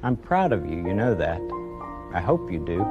I'm proud of you, you know that. I hope you do.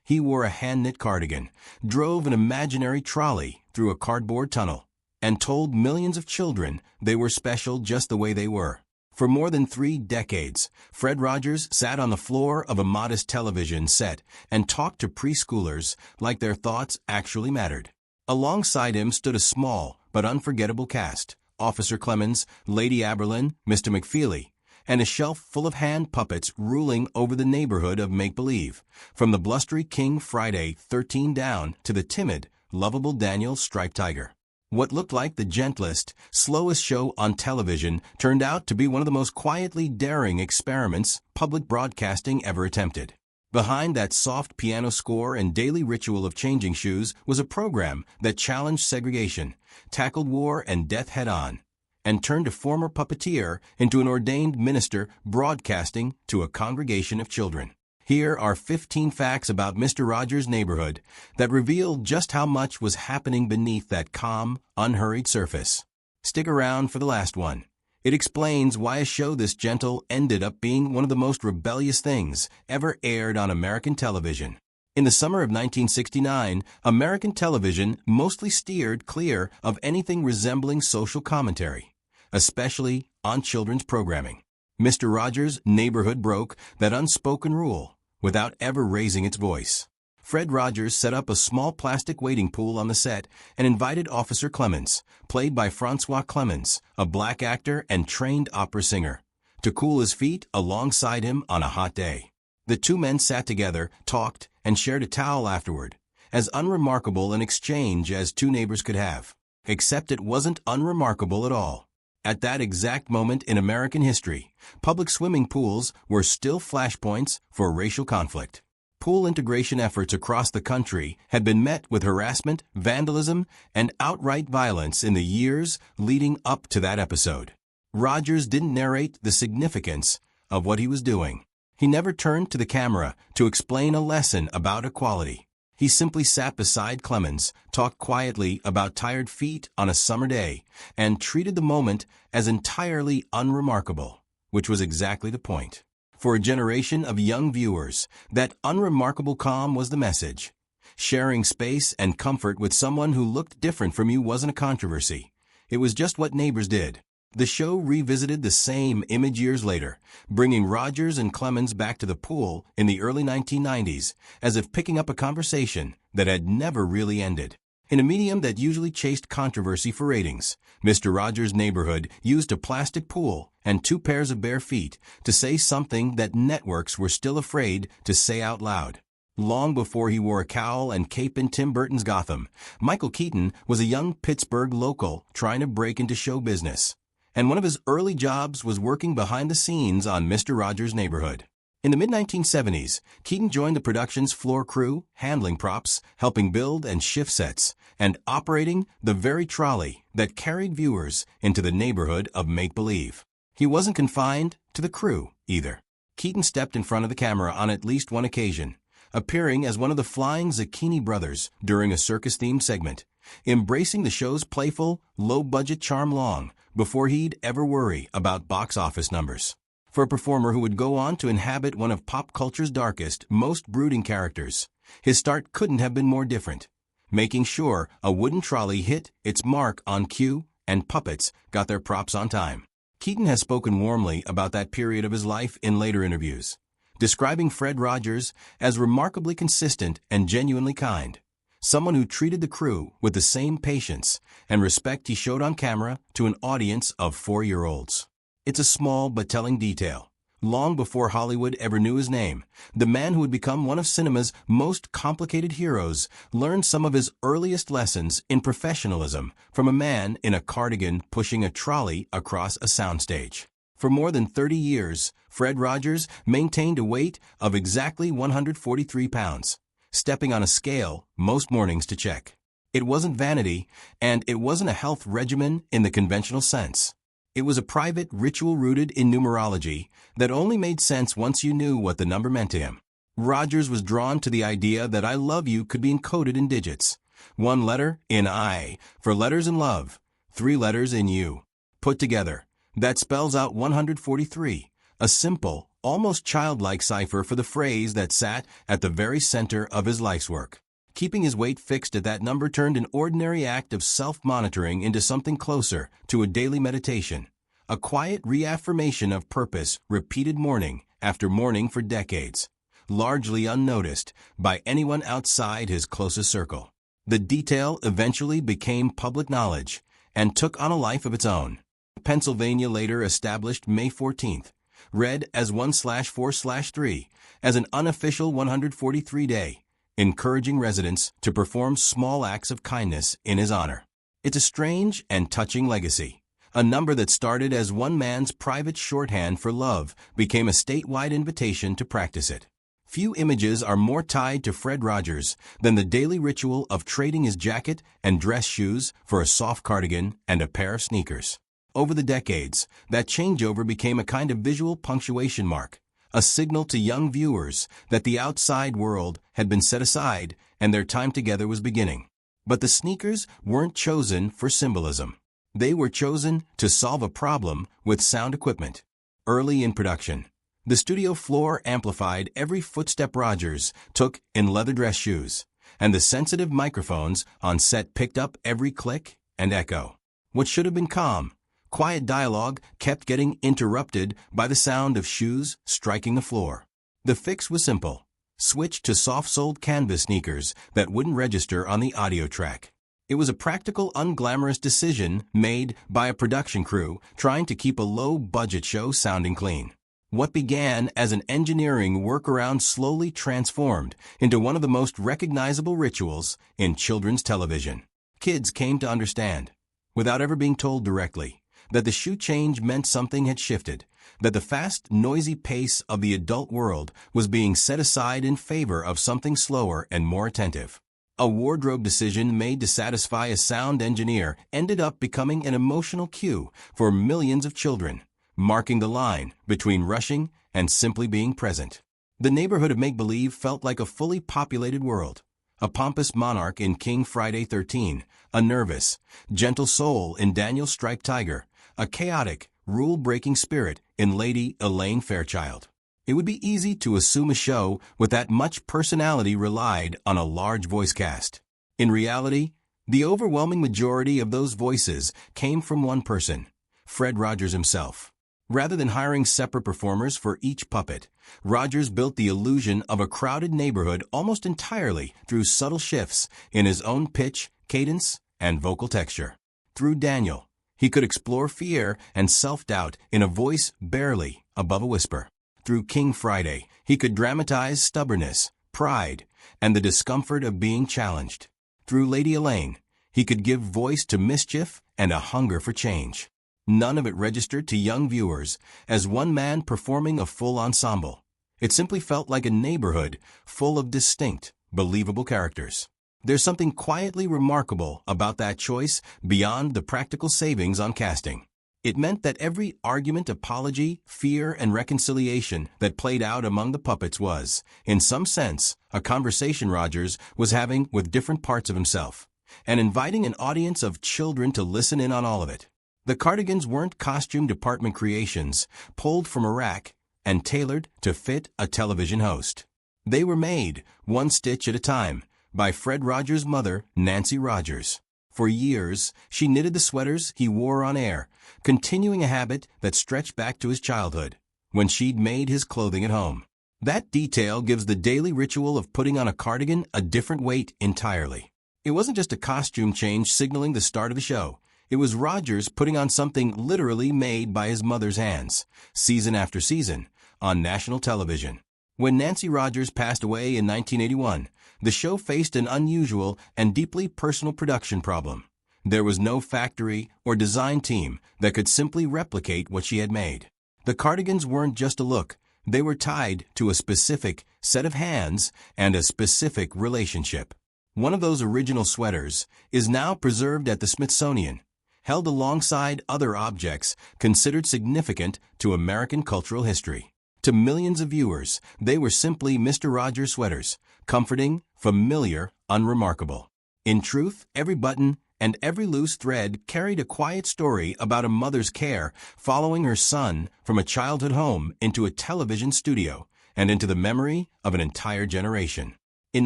He wore a hand-knit cardigan, drove an imaginary trolley through a cardboard tunnel, and told millions of children they were special just the way they were. For more than 3 decades, Fred Rogers sat on the floor of a modest television set and talked to preschoolers like their thoughts actually mattered. Alongside him stood a small but unforgettable cast: Officer Clemmons, Lady Aberlin, Mr. McFeely, and a shelf full of hand puppets ruling over the neighborhood of make-believe, from the blustery King Friday 13 down to the timid, lovable Daniel Striped Tiger. What looked like the gentlest, slowest show on television turned out to be one of the most quietly daring experiments public broadcasting ever attempted. Behind that soft piano score and daily ritual of changing shoes was a program that challenged segregation, tackled war and death head-on, and turned a former puppeteer into an ordained minister broadcasting to a congregation of children. Here are 15 facts about Mr. Rogers' Neighborhood that reveal just how much was happening beneath that calm, unhurried surface. Stick around for the last one. It explains why a show this gentle ended up being one of the most rebellious things ever aired on American television. In the summer of 1969, American television mostly steered clear of anything resembling social commentary, especially on children's programming. Mr. Rogers' Neighborhood broke that unspoken rule without ever raising its voice. Fred Rogers set up a small plastic wading pool on the set and invited Officer Clemmons, played by Francois Clemmons, a black actor and trained opera singer, to cool his feet alongside him on a hot day. The two men sat together, talked, and shared a towel afterward, as unremarkable an exchange as two neighbors could have. Except it wasn't unremarkable at all. At that exact moment in American history, public swimming pools were still flashpoints for racial conflict. Pool integration efforts across the country had been met with harassment, vandalism, and outright violence in the years leading up to that episode. Rogers didn't narrate the significance of what he was doing. He never turned to the camera to explain a lesson about equality. He simply sat beside Clemmons, talked quietly about tired feet on a summer day, and treated the moment as entirely unremarkable, which was exactly the point. For a generation of young viewers, that unremarkable calm was the message. Sharing space and comfort with someone who looked different from you wasn't a controversy. It was just what neighbors did. The show revisited the same image years later, bringing Rogers and Clemmons back to the pool in the early 1990s, as if picking up a conversation that had never really ended. In a medium that usually chased controversy for ratings, Mr. Rogers' Neighborhood used a plastic pool and 2 pairs of bare feet to say something that networks were still afraid to say out loud. Long before he wore a cowl and cape in Tim Burton's Gotham, Michael Keaton was a young Pittsburgh local trying to break into show business. And one of his early jobs was working behind the scenes on Mr. Rogers' Neighborhood. In the mid-1970s, Keaton joined the production's floor crew, handling props, helping build and shift sets, and operating the very trolley that carried viewers into the neighborhood of make-believe. He wasn't confined to the crew, either. Keaton stepped in front of the camera on at least one occasion, appearing as one of the Flying Zucchini Brothers during a circus-themed segment, embracing the show's playful, low-budget charm long before he'd ever worry about box office numbers. For a performer who would go on to inhabit one of pop culture's darkest, most brooding characters, his start couldn't have been more different, making sure a wooden trolley hit its mark on cue and puppets got their props on time. Keaton has spoken warmly about that period of his life in later interviews, describing Fred Rogers as remarkably consistent and genuinely kind, someone who treated the crew with the same patience and respect he showed on camera to an audience of 4-year-olds. It's a small but telling detail. Long before Hollywood ever knew his name, the man who would become one of cinema's most complicated heroes learned some of his earliest lessons in professionalism from a man in a cardigan pushing a trolley across a soundstage. For more than 30 years, Fred Rogers maintained a weight of exactly 143 pounds, stepping on a scale most mornings to check. It wasn't vanity, and it wasn't a health regimen in the conventional sense. It was a private ritual rooted in numerology that only made sense once you knew what the number meant to him. Rogers was drawn to the idea that I love you could be encoded in digits. 1 letter in I for letters in love, 3 letters in you. Put together, that spells out 143, a simple, almost childlike cipher for the phrase that sat at the very center of his life's work. Keeping his weight fixed at that number turned an ordinary act of self-monitoring into something closer to a daily meditation, a quiet reaffirmation of purpose repeated morning after morning for decades, largely unnoticed by anyone outside his closest circle. The detail eventually became public knowledge and took on a life of its own. Pennsylvania later established May 14th, read as 1/4/3, as an unofficial 143 day, encouraging residents to perform small acts of kindness in his honor. It's a strange and touching legacy. A number that started as one man's private shorthand for love became a statewide invitation to practice it. Few images are more tied to Fred Rogers than the daily ritual of trading his jacket and dress shoes for a soft cardigan and a pair of sneakers. Over the decades, that changeover became a kind of visual punctuation mark, a signal to young viewers that the outside world had been set aside and their time together was beginning. But the sneakers weren't chosen for symbolism. They were chosen to solve a problem with sound equipment. Early in production, the studio floor amplified every footstep Rogers took in leather dress shoes, and the sensitive microphones on set picked up every click and echo. What should have been calm, quiet dialogue kept getting interrupted by the sound of shoes striking the floor. The fix was simple. Switch to soft-soled canvas sneakers that wouldn't register on the audio track. It was a practical, unglamorous decision made by a production crew trying to keep a low-budget show sounding clean. What began as an engineering workaround slowly transformed into one of the most recognizable rituals in children's television. Kids came to understand, without ever being told directly, that the shoe change meant something had shifted, that the fast, noisy pace of the adult world was being set aside in favor of something slower and more attentive. A wardrobe decision made to satisfy a sound engineer ended up becoming an emotional cue for millions of children, marking the line between rushing and simply being present. The neighborhood of make-believe felt like a fully populated world. A pompous monarch in King Friday 13, a nervous, gentle soul in Daniel Striped Tiger, a chaotic, rule-breaking spirit in Lady Elaine Fairchild. It would be easy to assume a show with that much personality relied on a large voice cast. In reality, the overwhelming majority of those voices came from one person, Fred Rogers himself. Rather than hiring separate performers for each puppet, Rogers built the illusion of a crowded neighborhood almost entirely through subtle shifts in his own pitch, cadence, and vocal texture. Through Daniel, he could explore fear and self-doubt in a voice barely above a whisper. Through King Friday, he could dramatize stubbornness, pride, and the discomfort of being challenged. Through Lady Elaine, he could give voice to mischief and a hunger for change. None of it registered to young viewers as one man performing a full ensemble. It simply felt like a neighborhood full of distinct, believable characters. There's something quietly remarkable about that choice beyond the practical savings on casting. It meant that every argument, apology, fear, and reconciliation that played out among the puppets was, in some sense, a conversation Rogers was having with different parts of himself, and inviting an audience of children to listen in on all of it. The cardigans weren't costume department creations pulled from a rack and tailored to fit a television host. They were made, one stitch at a time, by Fred Rogers' mother, Nancy Rogers. For years, she knitted the sweaters he wore on air, continuing a habit that stretched back to his childhood, when she'd made his clothing at home. That detail gives the daily ritual of putting on a cardigan a different weight entirely. It wasn't just a costume change signaling the start of a show. It was Rogers putting on something literally made by his mother's hands, season after season, on national television. When Nancy Rogers passed away in 1981, the show faced an unusual and deeply personal production problem. There was no factory or design team that could simply replicate what she had made. The cardigans weren't just a look. They were tied to a specific set of hands and a specific relationship. One of those original sweaters is now preserved at the Smithsonian, held alongside other objects considered significant to American cultural history. To millions of viewers, they were simply Mr. Rogers sweaters, comforting, familiar, unremarkable. In truth, every button, and every loose thread carried a quiet story about a mother's care following her son from a childhood home into a television studio and into the memory of an entire generation. In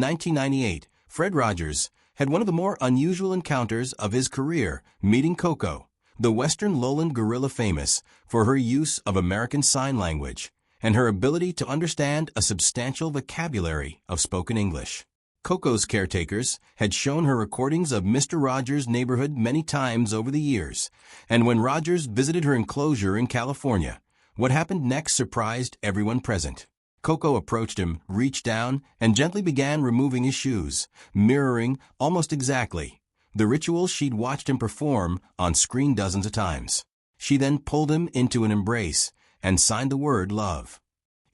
1998, Fred Rogers had one of the more unusual encounters of his career meeting Coco, the Western lowland gorilla famous for her use of American Sign Language and her ability to understand a substantial vocabulary of spoken English. Coco's caretakers had shown her recordings of Mr. Rogers' neighborhood many times over the years, and when Rogers visited her enclosure in California, what happened next surprised everyone present. Coco approached him, reached down, and gently began removing his shoes, mirroring, almost exactly, the ritual she'd watched him perform on screen dozens of times. She then pulled him into an embrace and signed the word love.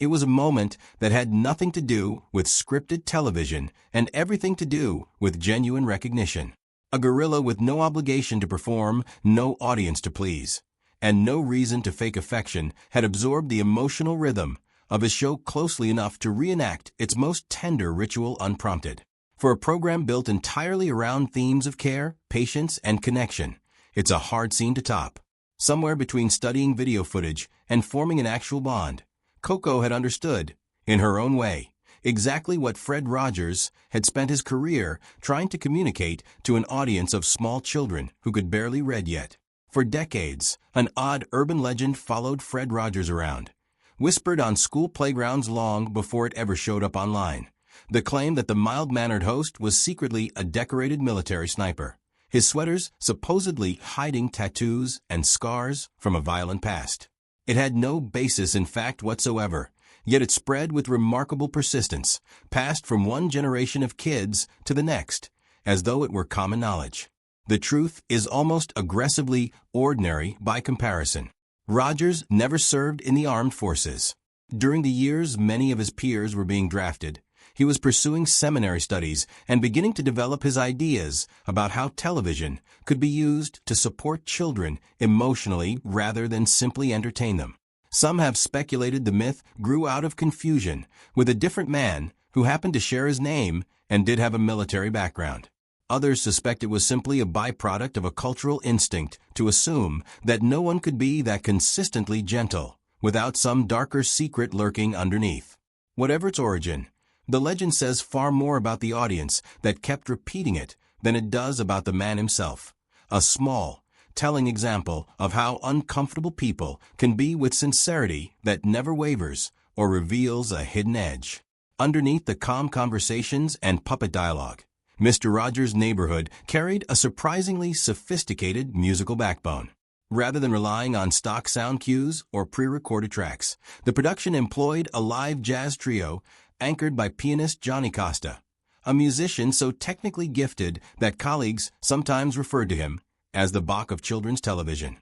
It was a moment that had nothing to do with scripted television and everything to do with genuine recognition. A gorilla with no obligation to perform, no audience to please, and no reason to fake affection had absorbed the emotional rhythm of his show closely enough to reenact its most tender ritual unprompted. For a program built entirely around themes of care, patience, and connection, it's a hard scene to top. Somewhere between studying video footage and forming an actual bond, Coco had understood, in her own way, exactly what Fred Rogers had spent his career trying to communicate to an audience of small children who could barely read yet. For decades, an odd urban legend followed Fred Rogers around, whispered on school playgrounds long before it ever showed up online. The claim that the mild-mannered host was secretly a decorated military sniper, his sweaters supposedly hiding tattoos and scars from a violent past. It had no basis in fact whatsoever, yet it spread with remarkable persistence, passed from one generation of kids to the next, as though it were common knowledge. The truth is almost aggressively ordinary by comparison. Rogers never served in the armed forces. During the years many of his peers were being drafted, he was pursuing seminary studies and beginning to develop his ideas about how television could be used to support children emotionally rather than simply entertain them. Some have speculated the myth grew out of confusion with a different man who happened to share his name and did have a military background. Others suspect it was simply a byproduct of a cultural instinct to assume that no one could be that consistently gentle without some darker secret lurking underneath. Whatever its origin, the legend says far more about the audience that kept repeating it than it does about the man himself. A small, telling example of how uncomfortable people can be with sincerity that never wavers or reveals a hidden edge. Underneath the calm conversations and puppet dialogue, Mr. Rogers' neighborhood carried a surprisingly sophisticated musical backbone. Rather than relying on stock sound cues or pre-recorded tracks, the production employed a live jazz trio anchored by pianist Johnny Costa, a musician so technically gifted that colleagues sometimes referred to him as the Bach of children's television.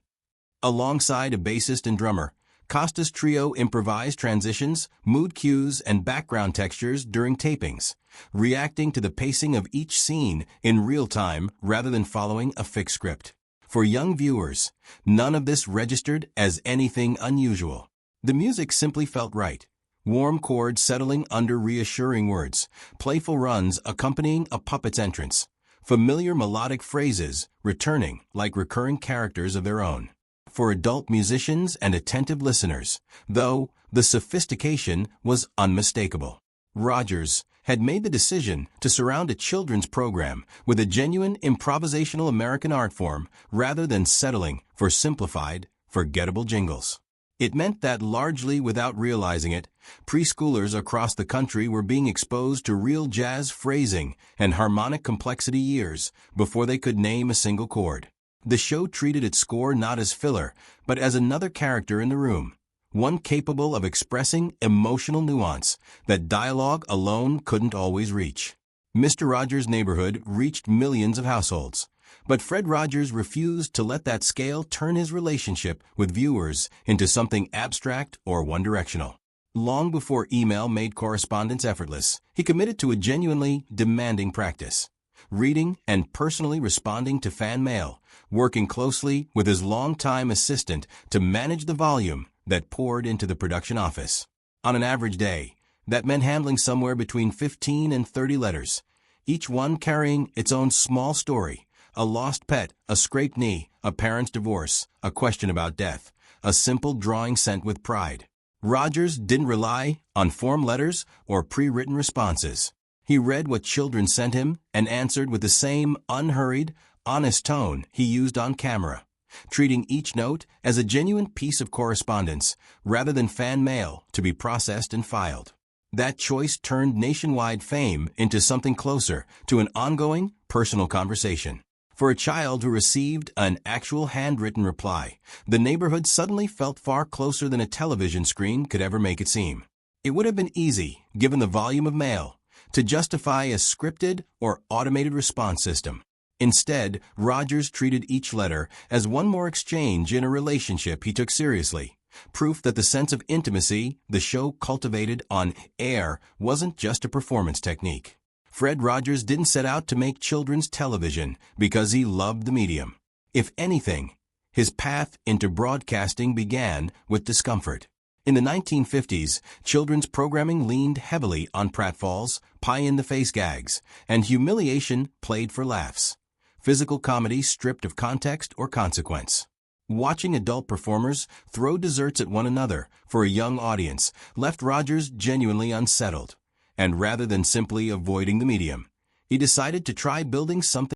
Alongside a bassist and drummer, Costa's trio improvised transitions, mood cues, and background textures during tapings, reacting to the pacing of each scene in real time rather than following a fixed script. For young viewers, none of this registered as anything unusual. The music simply felt right. Warm chords settling under reassuring words, playful runs accompanying a puppet's entrance, familiar melodic phrases returning like recurring characters of their own. For adult musicians and attentive listeners, though, the sophistication was unmistakable. Rogers had made the decision to surround a children's program with a genuine improvisational American art form rather than settling for simplified, forgettable jingles. It meant that largely without realizing it, preschoolers across the country were being exposed to real jazz phrasing and harmonic complexity years before they could name a single chord. The show treated its score not as filler, but as another character in the room, one capable of expressing emotional nuance that dialogue alone couldn't always reach. Mr. Rogers' Neighborhood reached millions of households, but Fred Rogers refused to let that scale turn his relationship with viewers into something abstract or one-directional. Long before email made correspondence effortless, he committed to a genuinely demanding practice, reading and personally responding to fan mail, working closely with his longtime assistant to manage the volume that poured into the production office. On an average day, that meant handling somewhere between 15 and 30 letters, each one carrying its own small story, a lost pet, a scraped knee, a parent's divorce, a question about death, a simple drawing sent with pride. Rogers didn't rely on form letters or pre-written responses. He read what children sent him and answered with the same unhurried, honest tone he used on camera, treating each note as a genuine piece of correspondence rather than fan mail to be processed and filed. That choice turned nationwide fame into something closer to an ongoing, personal conversation. For a child who received an actual handwritten reply, the neighborhood suddenly felt far closer than a television screen could ever make it seem. It would have been easy, given the volume of mail, to justify a scripted or automated response system. Instead, Rogers treated each letter as one more exchange in a relationship he took seriously. Proof that the sense of intimacy the show cultivated on air wasn't just a performance technique. Fred Rogers didn't set out to make children's television because he loved the medium. If anything, his path into broadcasting began with discomfort. In the 1950s, children's programming leaned heavily on pratfalls, pie-in-the-face gags, and humiliation played for laughs. Physical comedy stripped of context or consequence. Watching adult performers throw desserts at one another for a young audience left Rogers genuinely unsettled, and rather than simply avoiding the medium, he decided to try building something